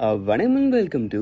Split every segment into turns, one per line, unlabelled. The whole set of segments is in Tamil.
வணக்கம் வெல்கம் டு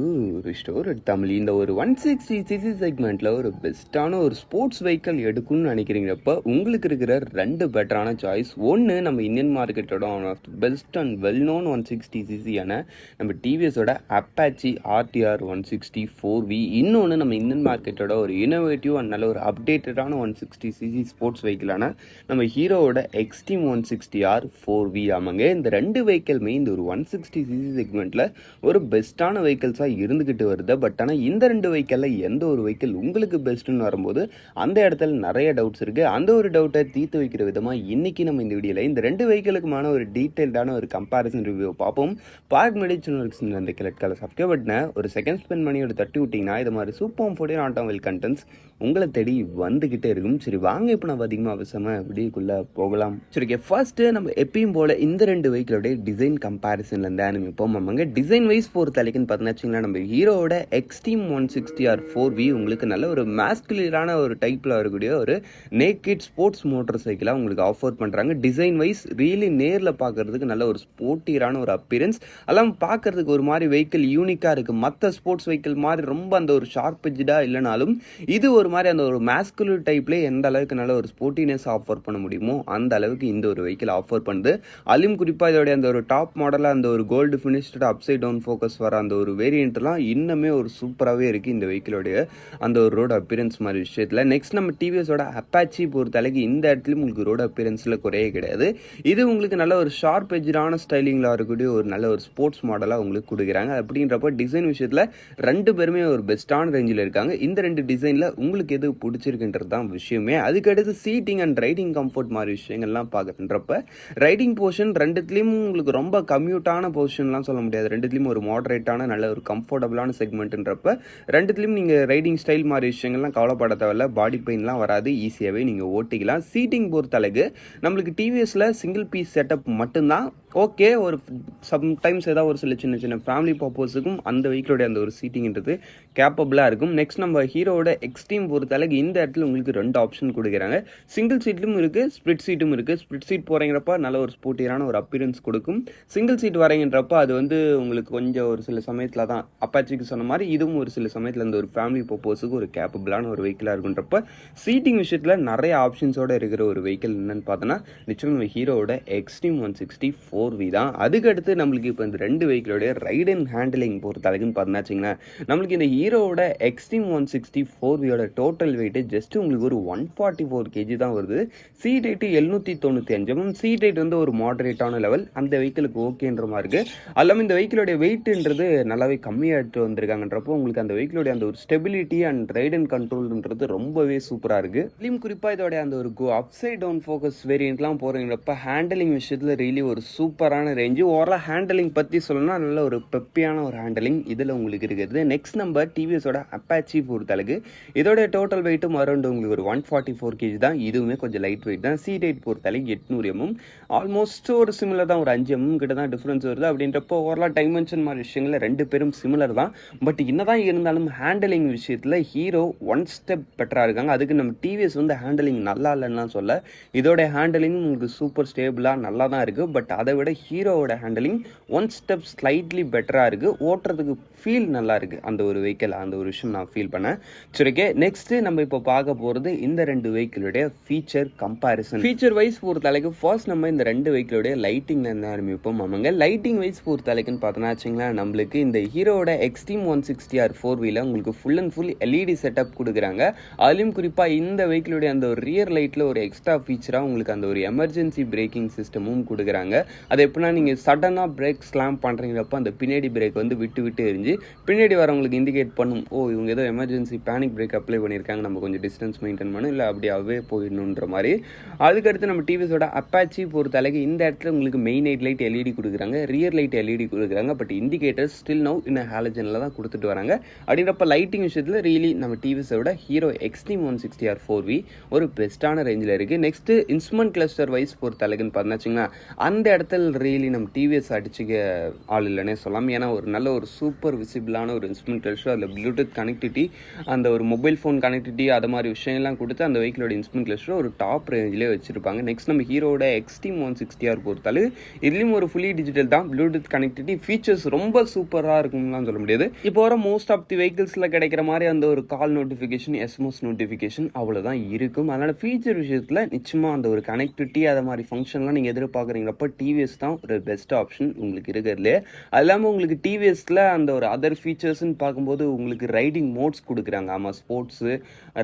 ரிஸ்டோர் தமிழ். இந்த ஒரு 160cc செக்மெண்ட்டில் ஒரு பெஸ்ட்டான ஒரு ஸ்போர்ட்ஸ் வெஹிக்கல் எடுக்கணும்னு நினைக்கிறீங்கப்ப உங்களுக்கு இருக்கிற ரெண்டு பெட்டரான சாய்ஸ். ஒன்று நம்ம இந்தியன் மார்க்கெட்டோட one of the best and well known 160cc-யான நம்ம டிவிஎஸோட அப்பாச்சி ஆர்டிஆர் 160 4V. இன்னொன்று நம்ம இந்தியன் மார்க்கெட்டோட ஒரு இனோவேட்டிவ் அண்ட் நல்ல ஒரு அப்டேட்டடான 160cc ஸ்போர்ட்ஸ் வெஹிக்கிளான நம்ம ஹீரோவோட எக்ஸ்ட்ரீம் 160R 4V. ஆமாங்க, இந்த ரெண்டு வெஹிக்கிளுமே இந்த ஒரு 160cc செக்மெண்ட்டில் ஒரு பெஸ்ட்டான வெஹிக்கிள்ஸாக இருந்துக்கிட்டு வருது. பட் ஆனால் இந்த ரெண்டு வெஹிக்கிளில் எந்த ஒரு வெஹிக்கிள் உங்களுக்கு பெஸ்ட்டுன்னு வரும்போது அந்த இடத்துல நிறைய டவுட்ஸ் இருக்குது. அந்த ஒரு டவுட்டை தீர்த்து வைக்கிற விதமாக இன்றைக்கி நம்ம இந்த வீடியோவில் இந்த ரெண்டு வெஹிக்கிளுக்குமான ஒரு டீட்டெயில்டான ஒரு கம்பேரிசன் ரிவ்யூ பார்ப்போம். பார்க் மெடிசன் அந்த கிளட் கலர் சப்ஸ்கிரைப் பட்டனை ஒரு செகண்ட் ஸ்பெண்ட் பண்ணி ஒரு தட்டி விட்டிங்கன்னா இது மாதிரி சூப்பர் 14 ஆட்டோமொபைல் கண்டென்ட்ஸ் உங்களை தேடி வந்துக்கிட்டே இருக்கும். சரி வாங்க, இப்போ நம்ம அதிகமாக அவசரமாக வீடியோக்குள்ளே போகலாம். சரி ஃபர்ஸ்ட்டு நம்ம எப்பயும் போல் இந்த ரெண்டு வெஹிக்கிளோடைய டிசைன் கம்பேரிசன்லேருந்து ஆரம்பிப்போம். ஆமாங்க, டிசைன் வைஸ் பொறுத்தலைக்குன்னு பார்த்தீங்கன்னா நம்ம ஹீரோவோட எக்ஸ்ட்ரீம் 160R 4V உங்களுக்கு நல்ல ஒரு மாஸ்குலரான ஒரு டைப்பில் வரக்கூடிய ஒரு நேக்கிட் ஸ்போர்ட்ஸ் மோட்டர் சைக்கிளாக உங்களுக்கு ஆஃபர் பண்ணுறாங்க. டிசைன் வைஸ் ரியலி நேரில் பார்க்கறதுக்கு நல்ல ஒரு ஸ்போர்ட்டியரான ஒரு அப்பியரன்ஸ், அதெல்லாம் பார்க்கறதுக்கு ஒரு மாதிரி வெஹிக்கிள் யூனிக்காக இருக்குது. மற்ற ஸ்போர்ட்ஸ் வெஹிக்கிள் மாதிரி ரொம்ப அந்த ஒரு ஷார்ப் எஜ்ஜாக இல்லைனாலும் இது ஒரு மாதிரி அந்த ஒரு மாஸ்குலர் டைப்லேயே எந்த அளவுக்கு நல்ல ஒரு ஸ்போர்ட்டினஸ் ஆஃபர் பண்ண முடியுமோ அந்த அளவுக்கு இந்த ஒரு வெஹிக்கிள் ஆஃபர் பண்ணுது. அதுவும் குறிப்பாக இதோடைய அந்த ஒரு டாப் மாடலாக அந்த ஒரு gold finished upside down focus வர அந்த ஒரு வேரியண்ட்லாம் இன்னுமே ஒரு சூப்பராகவே இருக்குது இந்த வெஹிக்கிளோடைய அந்த ஒரு ரோடு அப்பியரன்ஸ் மாதிரி விஷயத்தில். நெக்ஸ்ட் நம்ம டிவிஎஸோட அப்பாச்சி பொறுத்தளவுக்கு இந்த இடத்துலையும் உங்களுக்கு ரோடு அப்பியரன்ஸில் குறையே கிடையாது. இது உங்களுக்கு நல்ல ஒரு ஷார்ப் எஜ்ஜான ஸ்டைலிங்கில் வரக்கூடிய ஒரு நல்ல ஒரு ஸ்போர்ட்ஸ் மாடலாக உங்களுக்கு கொடுக்குறாங்க. அப்படின்றப்ப டிசைன் விஷயத்தில் ரெண்டு பேருமே ஒரு பெஸ்ட்டான ரேஞ்சில் இருக்காங்க. இந்த ரெண்டு டிசைனில் உங்களுக்கு எது பிடிச்சிருக்குன்றது தான் விஷயமே. அதுக்கடுத்து சீட்டிங் அண்ட் ரைடிங் கம்ஃபர்ட் மாதிரி விஷயங்கள்லாம் பார்க்குறப்ப ரைடிங் போர்ஷன் ரெண்டுத்துலேயும் உங்களுக்கு ரொம்ப கம்யூட்டான போர்ஷன்லாம் சொல்ல முடியாது. ரெண்டுத்துலேயும் ஒரு மாடரேட்டான நல்ல ஒரு கம்ஃபர்டபுளான செக்மெண்ட்ன்றப்ப ரெண்டுத்துலேயும் நீங்கள் ரைடிங் ஸ்டைல் மாதிரி விஷயங்கள்லாம் கவலைப்பட தேவையில்ல. பாடி பெயின்லாம் வராது, ஈஸியாகவே நீங்கள் ஓட்டிக்கலாம். சீட்டிங் பொறுத்தளவுக்கு நம்மளுக்கு டிவிஎஸில் சிங்கிள் பீஸ் செட்டப் மட்டும்தான் ஓகே. ஒரு சம்டைம்ஸ் ஏதாவது ஒரு சில சின்ன சின்ன ஃபேமிலி பர்பஸுக்கும் அந்த வெஹிக்கிளோடைய அந்த ஒரு சீட்டிங்கிறது கேப்பபிளாக இருக்கும். நெக்ஸ்ட் நம்ம ஹீரோவோட எக்ஸ்ட்ரீம் பொறுத்தளவுக்கு இந்த இடத்துல உங்களுக்கு ரெண்டு ஆப்ஷன் கொடுக்குறாங்க. சிங்கிள் சீட்லும் இருக்குது, ஸ்ப்ளிட் சீட்டும் இருக்குது. ஸ்ப்ளிட் சீட் போகிறீங்கிறப்ப நல்ல ஒரு ஸ்போர்ட்டியரான ஒரு அப்பியரன்ஸ் கொடுக்கும். சிங்கிள் சீட் வரீங்கன்றப்ப அது வந்து உங்களுக்கு கொஞ்சம் ஒரு சில சமயத்தில் தான் அப்பாச்சிக்கு சொன்ன மாதிரி இதுவும் ஒரு சில சமயத்தில் அந்த ஒரு ஃபேமிலி பர்பஸுக்கு ஒரு கேப்பபிளான ஒரு வெஹிக்கிளாக இருக்குன்றப்ப சீட்டிங் விஷயத்தில் நிறைய ஆப்ஷன்ஸோடு இருக்கிற ஒரு வெஹிக்கிள் என்னென்னு பார்த்தோன்னா நிச்சயம் நம்ம ஹீரோவோட எக்ஸ்ட்ரீம் 160 4V தான். அதுக்கடுத்து நம்மளுக்கு இப்போ இந்த ரெண்டு வெஹிக்கிளோடைய ரைட் அண்ட் ஹேண்டிலிங் பொறுத்தளவுக்குன்னு பார்த்தீங்கன்னா நம்மளுக்கு இந்த ஹீரோவோட எக்ஸ்ட்ரீம் 160 4Vயோட டோட்டல் வெயிட் ஜஸ்ட் உங்களுக்கு ஒரு 144 kg தான் வருது. Seat height 795. சீட் ஹைட் வந்து ஒரு மாடரேட்டான லெவல், அந்த வெஹிக்கிளுக்கு ஓகேன்ற மாதிரி இருக்குது. அல்லாமல் இந்த வெஹிக்கிளோடைய வெயிட்ன்றது நல்லாவே கம்மியாகிட்டு வந்திருக்காங்கன்றப்போ உங்களுக்கு அந்த வெஹிக்கிளோடைய அந்த ஒரு ஸ்டெபிலிட்டி அண்ட் ரைட் அண்ட் கண்ட்ரோல்ன்றது ரொம்பவே சூப்பராக இருக்குது. இதுலேயும் குறிப்பாக இதோடைய அந்த ஒரு அப்சைட் டவுன் ஃபோக்கஸ் வேரியண்ட்லாம் போகிறீங்கிறப்ப ஹேண்டலிங் விஷயத்தில் ரியலி ஒரு சூப்பரான ரேஞ்சு. ஓவரால் ஹேண்டலிங் பற்றி சொல்லணும்னா நல்ல ஒரு பெப்பியான ஒரு ஹேண்டலிங் இதில் உங்களுக்கு இருக்குது. நெக்ஸ்ட் நம்ம டிவிஎஸோட அப்பாச்சி பொறுத்தளவுக்கு இதோடைய டோட்டல் வெயிட்டும் அரௌண்ட் உங்களுக்கு ஒரு 144 kg தான். இதுவுமே கொஞ்சம் லைட் வெயிட் தான். சீட் ஹைட் பொறுத்தளவுக்கு 800 mm, ஆல்மோஸ்ட் ஒரு சிமிலர் தான், ஒரு 5 mm கிட்ட தான் டிஃப்ரென்ஸ் வருது. அப்படின்றப்போ ஓவரால் டைமென்ஷன் மாதிரி விஷயங்கள் ரெண்டு பேரும் சிமிலர் தான். பட் என்னதான் இருந்தாலும் ஹேண்டலிங் விஷயத்தில் ஹீரோ ஒன் ஸ்டெப் பெட்டராக இருக்காங்க. அதுக்கு நம்ம டிவிஎஸ் வந்து ஹேண்டலிங் நல்லா இல்லைன்னா சொல்ல, இதோட ஹேண்டலிங் உங்களுக்கு சூப்பர் ஸ்டேபிளாக நல்லா தான் இருக்குது. பட் அதை விட ஹீரோவோட ஹேண்டலிங் ஒன் ஸ்டெப் ஸ்லைட்லி பெட்டராக இருக்குது. ஓட்டுறதுக்கு ஃபீல் நல்லா இருக்குது அந்த ஒரு வெஹிக்கிள், அந்த ஒரு விஷயம் நான் ஃபீல் பண்ணேன். சரிக்கே, நெக்ஸ்ட்டு நம்ம இப்போ பார்க்க போகிறது இந்த ரெண்டு வெஹிக்கிளுடைய ஃபீச்சர் கம்பேரிசன். ஃபீச்சர் வைஸ் பொறுத்தளவுக்கு ஃபர்ஸ்ட் நம்ம இந்த ரெண்டு வெஹிக்கிளுடைய லைட்டிங்ல இருந்து ஆரம்பிப்போம். ஆமாங்க, லைட்டிங் வைஸ் பொறுத்தளவுக்குன்னு பார்த்தோன்னா வச்சுங்களா நம்மளுக்கு இந்த ஹீரோவோட எக்ஸ்ட்ரீம் 160R 4Vல உங்களுக்கு full and full LED setup கொடுக்குறாங்க. அதுலேயும் குறிப்பாக இந்த வெஹிக்கிளுடைய அந்த ஒரு ரியர் லைட்டில் ஒரு எக்ஸ்ட்ரா ஃபீச்சராக உங்களுக்கு அந்த ஒரு எமர்ஜென்சி பிரேக்கிங் சிஸ்டமும் கொடுக்குறாங்க. அது எப்படின்னா நீங்கள் சடனாக பிரேக் ஸ்லாம் பண்ணுறீங்கிறப்ப அந்த பின்னாடி பிரேக் வந்து விட்டு விட்டு எரிஞ்சு பின்னாடி வரவங்களுக்கு இண்டிகேட் பண்ணும், ஓ இவங்க ஏதோ எமர்ஜென்சி பேனிக் பிரேக் அப்ளை பண்ணியிருக்காங்க, நம்ம கொஞ்சம் டிஸ்டன்ஸ் மெயின்டைன் பண்ணணும், இல்லை அப்படியாவே போயிடணுன்ற மாதிரி. அதுக்கடுத்து நம்ம டிவிஸோட அப்பாச்சி பொறுத்தளவுக்கு இந்த இடத்துல உங்களுக்கு மெயின் ஹெட் லைட் எல்இடி கொடுக்குறாங்க, ரியர் லைட் எல்இடி கொடுக்குறாங்க. பட் இண்டிகேட்டர்ஸ் ஸ்டில் நவ் இன்னும் ஹாலஜனில் தான் கொடுத்துட்டு வராங்க. அப்படின்றப்ப லைட்டிங் விஷயத்தில் ரியலி நம்ம டிவிஸோட ஹீரோ எக்ஸ்ட்ரீம் 160R 4V ஒரு பெஸ்ட்டான ரேஞ்சில் இருக்குது. நெக்ஸ்ட்டு இன்ஸ்ட்ருமெண்ட் கிளஸ்டர் வைஸ் பொறுத்தளவுக்குன்னு பார்த்தீங்கன்னா அந்த இடத்துல ரியலி நம்ம டிவிஎஸ் அடிச்சுக்க ஆள் இல்லைன்னே சொல்லலாம். ஏன்னா ஒரு நல்ல ஒரு சூப்பர் விசிபிளான ஒரு இன்ஸ்ட்ருமெண்ட் கிளஸ்டர், அதில் ப்ளூடூத் கனெக்டிவிட்டி, அந்த ஒரு மொபைல் ஃபோன் கனெக்டிவிட்டி, அது மாதிரி விஷயம்லாம் கொடுத்து அந்த வெஹிக்கிளோட இன்ஸ்ட்ருமெண்ட் கிளஸ்டர் ஒரு டாப் ரேஞ்சிலே வச்சிருப்பாங்க. நெக்ஸ்ட் நம்ம ஹீரோட எக்ஸ்ட்ரீம் 160R பொறுத்தாலும் இதுலேயும் ஒரு ஃபுல்லி டிஜிட்டல் தான். ப்ளூடூத் கனெக்டிவிட்டி ஃபீச்சர்ஸ் ரொம்ப சூப்பராக இருக்கும்லாம் சொல்ல முடியாது. இப்போ வர மோஸ்ட் ஆஃப் தி வெஹிக்கிள்ஸில் கிடைக்கிற மாதிரி அந்த ஒரு கால் நோட்டிஃபிகேஷன், எஸ்எம்எஸ் நோட்டிஃபிகேஷன் அவ்வளோதான் இருக்கும். அதனால் ஃபீச்சர் விஷயத்தில் நிச்சயமாக அந்த ஒரு கனெக்டிவிட்டி அதை மாதிரி ஃபங்க்ஷன்லாம் நீங்கள் எதிர்பார்க்குறீங்களப்போ டிவிஎஸ் தான் ஒரு பெஸ்ட் ஆப்ஷன் உங்களுக்கு இருக்கிறதுலே. அது இல்லாமல் உங்களுக்கு டிவிஎஸில் அந்த ஒரு அதர் ஃபீச்சர்ஸ்ன்னு பார்க்கும்போது உங்களுக்கு ரைடிங் மோட்ஸ் கொடுக்குறாங்க. ஆமாம், ஸ்போர்ட்ஸு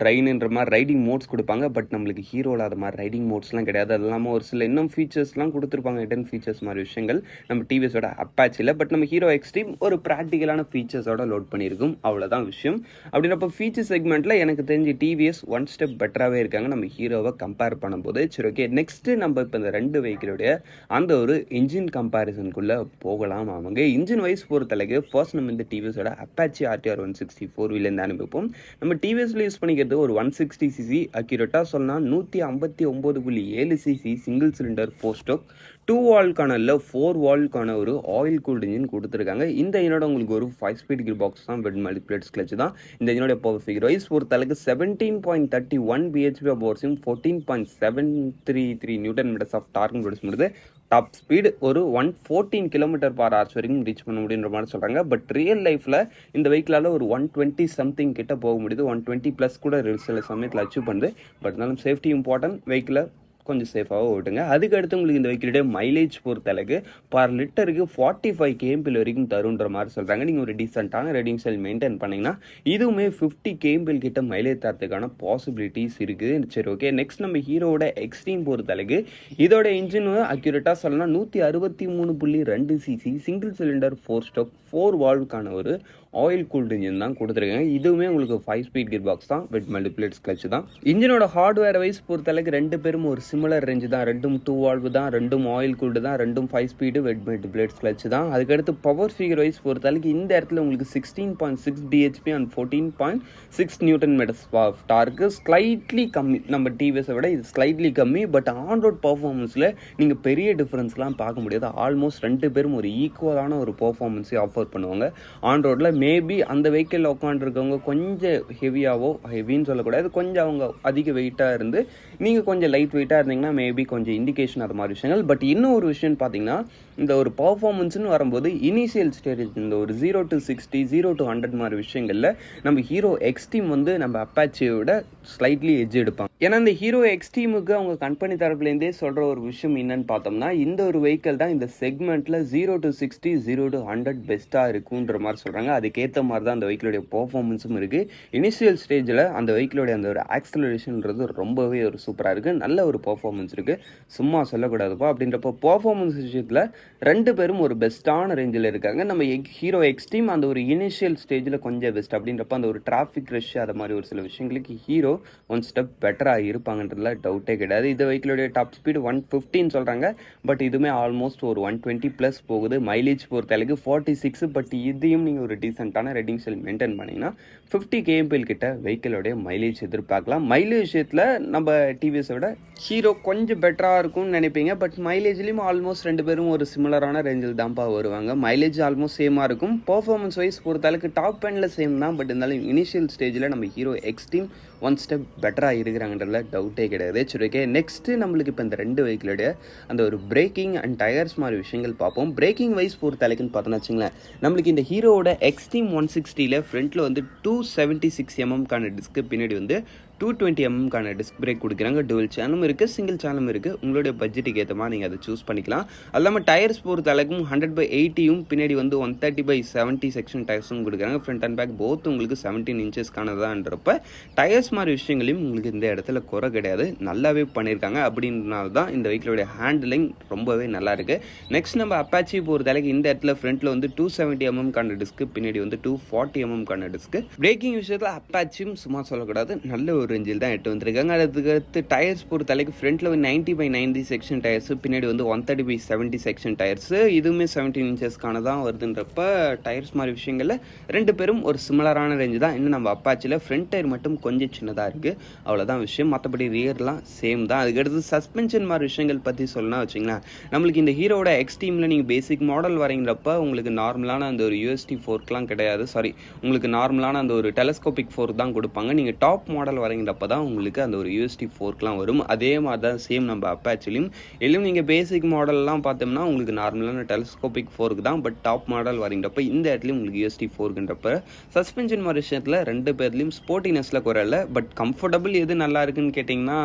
ரைனுன்ற மாதிரி ரைடிங் மோட்ஸ் கொடுப்பாங்க. பட் நம்மளுக்கு ஹீரோவில் அது மாதிரி ரைடிங் மோட்ஸ்லாம் கிடையாது. அது இல்லாமல் ஒரு சில இன்னும் ஃபீச்சர்ஸ்லாம் கொடுத்துருப்பாங்க, ஹிடன் ஃபீச்சர்ஸ் மாதிரி விஷயங்கள் நம்ம டிவிஎஸோட அப்பாச்சியில். பட் நம்ம ஹீரோ எக்ஸ்ட்ரீம் ஒரு ப்ராக்டிக்கலான ஃபீச்சர்ஸோட லோட் பண்ணியிருக்கும், அவ்வளோதான் விஷயம். அப்படின்றப்ப ஃபீச்சர் செக்மெண்ட்டில் எனக்கு தெரிஞ்சு டிவிஎஸ் ஒன் ஸ்டெப் பெட்டராகவே இருக்காங்க நம்ம ஹீரோவை கம்பேர் பண்ணும்போது. சரி, ஓகே, நெக்ஸ்ட்டு நம்ம இப்போ இந்த ரெண்டு வெஹிக்கிளுடைய அந்த ஒரு இன்ஜின் கம்பேரிசனுக்குள்ளே போகலாம். ஆமாங்க, இன்ஜின் வைஸ் பொறுத்தளவுக்கு ஃபர்ஸ்ட் நம்ம இந்த டிவிஎஸோட அப்பாச்சி RTR 160 4-வீலர் அனுப்பிப்போம். நம்ம டிவிஎஸ்ல யூஸ் பண்ணிக்கிறது ஒரு 160cc, அக்யூரேட்டாக சொன்னால் 159.7cc சிங்கிள் சிலிண்டர் 4 ஸ்டோக் 2 வால்க்கான இல்லை 4 வால்க்கான ஒரு ஆயில் கூல்டு இன்ஜின் கொடுத்துருக்காங்க. இந்த இன்ஜினோட உங்களுக்கு ஒரு 5 ஸ்பீட் கியர் பாக்ஸ் தான், பெட் மல்டிப்ளேட்ஸ் கிளச் தான். இந்த இன்ஜினோட பவர் ஃபிகர் வைஸ் பொறுத்தளவுக்கு 17.31 bhp ஆஃப் பவர்ஸும் 14.733 newton meters of torque produce பண்ணுது. டாப் ஸ்பீடு ஒரு 114 km/h வரைக்கும் ரீச் பண்ண முடியுன்ற மாதிரி சொல்கிறாங்க. பட் ரியல் லைஃப்பில் இந்த வெஹிக்கிளால் ஒரு 120 சம்திங் கிட்ட போக முடியுது. 120+ கூட சில சமயத்தில் அச்சீவ் பண்ணுது. பட் இருந்தாலும் சேஃப்டி இம்பார்ட்டன்ட், வெஹிக்கிளை கொஞ்சம் சேஃபாக ஓட்டுங்க. அதுக்கு அடுத்து உங்களுக்கு இந்த வெஹிக்கிளுடைய மைலேஜ் பொறுத்தளவுக்கு பர் லிட்டருக்கு 45 kmpl வரைக்கும் தருன்ற மாதிரி சொல்கிறாங்க. நீங்கள் ஒரு டீசெண்டான ரைடிங் ஸ்டைல் மெயின்டைன் பண்ணிங்கன்னா இதுவுமே 50 kmpl கிட்ட மைலேஜ் தரத்துக்கான பாசிபிலிட்டிஸ் இருக்குது. சரி, ஓகே, நெக்ஸ்ட் நம்ம ஹீரோட எக்ஸ்ட்ரீம் பொறுத்தளவுக்கு இதோட இன்ஜின் அக்யூரேட்டாக சொல்லலாம் 163.2cc சிங்கிள் சிலிண்டர் 4 ஸ்டோக் 4 வால்வுக்கான ஒரு ஆயில் கூல்டு இன்ஜின் தான் கொடுத்துருக்காங்க. இதுவுமே உங்களுக்கு 5 ஸ்பீட் கியர் பாக்ஸ் தான், பெட் மல்டிப்ளேட்ஸ் கிளச் தான். இன்ஜினோட ஹார்ட்வேர் வைஸ் பொறுத்தளவுக்கு ரெண்டு பேரும் ஒரு சிமிலர் ரேஞ்சு தான். ரெண்டும் 2 வால்வு தான், ரெண்டும் ஆயில் கூல்டு தான், ரெண்டும் 5 ஸ்பீடு பெட் மல்டிப்ளேட்ஸ் கிளச் தான். அதுக்கடுத்து பவர் ஃபிகர் வைஸ் பொறுத்தளவுக்கு இந்த இடத்துல உங்களுக்கு 16.6 bhp and 14.6 newton meters of torque slightly கம்மி. நம்ம டிவிஎஸை விட இது ஸ்லைட்லி கம்மி. பட் ஆன் ரோட் பர்ஃபார்மன்ஸில் நீங்கள் பெரிய டிஃப்ரென்ஸ்லாம் பார்க்க முடியாது. ஆல்மோஸ்ட் ரெண்டு பேரும் ஒரு ஈக்குவலான ஒரு பர்ஃபார்மன்ஸை ஆஃபர் பண்ணுவாங்க ஆன் ரோட்டில். மேபி அந்த வெஹிக்கிளில் உட்காந்துருக்கவங்க கொஞ்சம் ஹெவின்னு சொல்லக்கூடாது, கொஞ்சம் அவங்க அதிக வெயிட்டாக இருந்து நீங்கள் கொஞ்சம் லைட் வெயிட்டாக இருந்தீங்கன்னா மேபி கொஞ்சம் இண்டிகேஷன் அது மாதிரி விஷயங்கள். பட் இன்னும் ஒரு விஷயம் பார்த்தீங்கன்னா இந்த ஒரு பர்ஃபார்மன்ஸ்னு வரும்போது இனிஷியல் ஸ்டேஜ் இந்த ஒரு 0 to 60 0 to 100 மாதிரி விஷயங்களில் நம்ம ஹீரோ எக்ஸ்ட்ரீம் வந்து நம்ம அப்பாச்சியோட ஸ்லைட்லி எட்ஜ் எடுப்பாங்க. ஏன்னா இந்த ஹீரோ எக்ஸ்ட்ரீமுக்கு அவங்க கம்பெனி தரப்புலேருந்தே சொல்கிற ஒரு விஷயம் என்னன்னு பார்த்தோம்னா இந்த ஒரு வெஹிக்கிள் தான் இந்த செக்மெண்ட்டில் 0 to 60 0 to 100 பெஸ்ட்டாக இருக்குன்ற மாதிரி சொல்கிறாங்க. அதுக்கேற்ற மாதிரி தான் அந்த வெஹிக்கிளுடைய பர்ஃபார்மன்ஸும் இருக்குது. இனிஷியல் ஸ்டேஜில் அந்த வெஹிக்கிளுடைய அந்த ஒரு ஆக்சலரேஷன்ன்றது ரொம்பவே ஒரு சூப்பராக இருக்குது, நல்ல ஒரு பர்ஃபார்மன்ஸ் இருக்குது, சும்மா சொல்லக்கூடாதுப்பா. அப்படின்றப்போ பர்ஃபார்மன்ஸ் விஷயத்தில் ரெண்டு பேரும் ஒரு பெஸ்ட்டான ரேஞ்சில் இருக்காங்க. நம்ம ஹீரோ எக்ஸ்ட்ரீம் அந்த ஒரு இனிஷியல் ஸ்டேஜில் கொஞ்சம் பெஸ்ட். அப்படின்றப்ப அந்த ஒரு டிராஃபிக் ரஷ் அது மாதிரி ஒரு சில விஷயங்களுக்கு ஹீரோ ஒன் ஸ்டெப் பெட்டராக இருப்பாங்கன்றதுல டவுட்டே கிடையாது. இந்த வெஹிக்கிளுடைய டாப் ஸ்பீடு 115 சொல்கிறாங்க. பட் இதுவுமே ஆல்மோஸ்ட் ஒரு 120+ போகுது. மைலேஜ் பொறுத்தளவுக்கு 46. பட் இதையும் நீங்கள் ஒரு டீசெண்டான ரைடிங் ஸ்டைல் மெயின்டைன் பண்ணிங்கன்னா 50 kmpl கிட்ட வெஹிக்கிளோடைய மைலேஜ் எதிர்பார்க்கலாம். மைலேஜ் விஷயத்தில் நம்ம டிவிஎஸை விட ஹீரோ கொஞ்சம் பெட்டராக இருக்கும்னு நினைப்பீங்க. பட் மைலேஜ்லேயும் ஆல்மோஸ்ட் ரெண்டு பேரும் ஒரு சிமிலரான ரேஞ்சில் தான்ப்பா வருவாங்க. மைலேஜ் ஆல்மோஸ்ட் சேமாக இருக்கும். பர்ஃபார்மன்ஸ் வைஸ் பொறுத்தளவுக்கு டாப் எண்டில் சேம் தான். பட் இருந்தாலும் இனிஷியல் ஸ்டேஜில் நம்ம ஹீரோ எக்ஸ்ட்ரீம் ஒன் ஸ்டெப் பெட்டராக இருக்கிறாங்கன்றதுல டவுட்டே கிடையாது. சரி, ஓகே, நெக்ஸ்ட்டு நம்மளுக்கு இப்போ இந்த ரெண்டு வெஹிக்கிளுடைய அந்த ஒரு பிரேக்கிங் அண்ட் டயர்ஸ் மாதிரி விஷயங்கள் பார்ப்போம். பிரேக்கிங் வைஸ் பொறுத்தளவுக்குன்னு பார்த்தோன்னா வச்சுங்களேன், நம்மளுக்கு இந்த ஹீரோவோட எக்ஸ்ட்ரீம் 160ல் ஃப்ரண்ட்டில் வந்து 276 mm டிஸ்க்கு, பின்னாடி வந்து 220 mm டிஸ்க் பிரேக் கொடுக்குறாங்க. டுவல் சேனலும் இருக்குது, சிங்கிள் சேனலும் இருக்குது. உங்களுடைய பட்ஜெட்டுக்கு ஏற்ற மாதிரி நீங்கள் அதை சூஸ் பண்ணிக்கலாம். அது இல்லாமல் டயர்ஸ் பொறுத்த அளவுக்கும் 100/80யும் பின்னாடி வந்து 130/70 செக்ஷன் டயர்ஸும் கொடுக்குறாங்க. ஃப்ரண்ட் அண்ட் பேக் போத் உங்களுக்கு 17 inchesக்கானதான்றப்ப டயர்ஸ் மாதிரி விஷயங்களையும் உங்களுக்கு இந்த இடத்துல குறை கிடையாது, நல்லாவே பண்ணியிருக்காங்க. அப்படின்றனால தான் இந்த வெஹிக்கிளோடைய ஹேண்டிலிங் ரொம்பவே நல்லா இருக்குது. நெக்ஸ்ட் நம்ம அப்பாச்சி பொறுத்த அளவுக்கு இந்த இடத்துல ஃப்ரண்ட்டில் வந்து 270 mm டிஸ்க்கு, பின்னாடி வந்து 240 mm டிஸ்க்கு. பிரேக்கிங் விஷயத்தில் அப்பாச்சியும் சும்மா சொல்லக்கூடாது, நல்ல ஒரு ஒரு ரேஞ்சில் தான் எட்டு வந்திருக்காங்க. அதுக்கடுத்து டயர்ஸ் பொறுத்தளவுக்கு ஃப்ரண்ட்டில் வந்து 90/90 செக்ஷன் டயர்ஸு, பின்னாடி வந்து 130/70 செக்ஷன் டயர்ஸு. இதுவுமே 17 இன்ச்சஸ்க்கான தான் வருதுன்றப்ப டயர்ஸ் மாதிரி விஷயங்களில் ரெண்டு பேரும் ஒரு சிமிலரான ரேஞ்சு தான். இன்னும் நம்ம அப்பாச்சியில் ஃப்ரண்ட் டயர் மட்டும் கொஞ்சம் சின்னதாக இருக்குது, அவ்வளோதான் விஷயம். மற்றபடி ரியர்லாம் சேம் தான். அதுக்கடுத்து சஸ்பென்ஷன் மாதிரி விஷயங்கள் பற்றி சொல்லணும்னா வச்சிங்களேன், நம்மளுக்கு இந்த ஹீரோட எக்ஸ்ட்ரீமில் நீங்கள் பேசிக் மாடல் வரீங்கிறப்ப உங்களுக்கு நார்மலான அந்த ஒரு யூஎஸ்டி ஃபோர்க்லாம் கிடையாது. சாரி, உங்களுக்கு நார்மலான அந்த ஒரு டெலஸ்கோபிக் ஃபோர்க் தான் கொடுப்பாங்க. நீங்கள் டாப் மாடல் வரீங்கிறப்ப தான் உங்களுக்கு அந்த ஒரு யூஎஸ்டி ஃபோர்க்லாம் வரும். அதே மாதிரி தான் சேம் நம்ம அப்பாச்சிலையும். எல்லாம் நீங்கள் பேசிக் மாடல்லாம் பார்த்தோம்னா உங்களுக்கு நார்மலான டெலஸ்கோபிக் ஃபோர்க் தான். பட் டாப் மாடல் வரீங்கிறப்ப இந்த இடத்துலையும் உங்களுக்கு யூஎஸ்டி ஃபோர்க்குன்றப்ப சஸ்பென்ஷன் மாதிரி விஷயத்தில் ரெண்டு பேர்லையும் ஸ்போர்ட்டினஸில் குறையில. பட் கம்ஃபர்டபுள் எது நல்லா இருக்குன்னு கேட்டிங்கன்னா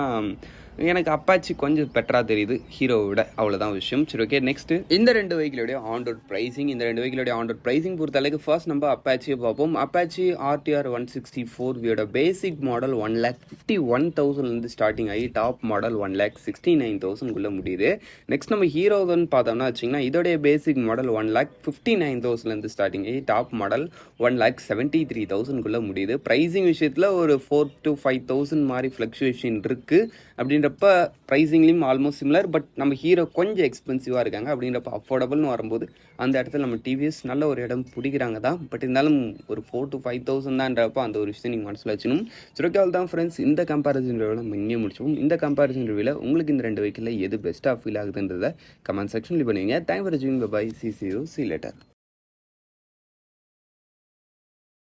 எனக்கு அப்பாச்சி கொஞ்சம் பெட்டராக தெரியுது ஹீரோவை விட, அவ்வளோதான் விஷயம். சரி, ஓகே. நெக்ஸ்ட்டு இந்த ரெண்டு வெஹிக்கிளோடைய ஆன் ரோட் ப்ரைஸிங். இந்த ரெண்டு வெஹிக்கிளோடைய ஆன் ரோட் ப்ரைஸிங் பொறுத்தளவுக்கு ஃபர்ஸ்ட் நம்ம அப்பாச்சியை பார்ப்போம். அப்பாச்சி RTR 164 வியோட பேசிக் மாடல் 1,51,000 ஸ்டார்டிங் ஆகி டாப் மாடல் 1,69,000 முடியுது. நெக்ஸ்ட் நம்ம ஹீரோன்னு பார்த்தோம்னா வச்சிங்கன்னா இதோடைய பேசிக் மாடல் 1,59,000 ஸ்டார்டிங் ஆகி டாப் மாடல் 1,73,000 முடியுது. ப்ரைஸிங் விஷயத்தில் ஒரு 4,000 to 5,000 மாதிரி ஃப்ளக்சுவேஷன் இருக்குது. அப்படின்றப்ப ப்ரைஸிங்லேயும் ஆல்மோஸ்ட் சிமிலர். பட் நம்ம ஹீரோ கொஞ்சம் எக்ஸ்பென்சிவாக இருக்காங்க. அப்படின்றப்ப அஃபோர்டபுள்னு வரும்போது அந்த இடத்துல நம்ம டிவிஎஸ் நல்ல ஒரு இடம் பிடிக்கிறாங்க தான். பட் இருந்தாலும் ஒரு 4,000 to 5,000 தான்றப்போ அந்த ஒரு விஷயம் நீங்கள் மனசில் வச்சுக்கணும். சுரக்கால் தான் ஃப்ரெண்ட்ஸ், இந்த கம்பேரிசன் ரிவ்யூவில் நம்ம இங்கே முடிச்சோம். இந்த கம்பேரிசன் ரிவ்யூவில் உங்களுக்கு இந்த ரெண்டு வெஹிக்கிளில் எது பெஸ்ட்டாக ஃபீல் ஆகுதுன்றதை கமெண்ட் செக்ஷனில் பண்ணுவீங்க. தேங்க் ஃபார் வாட்சிங். By. See you. See you later.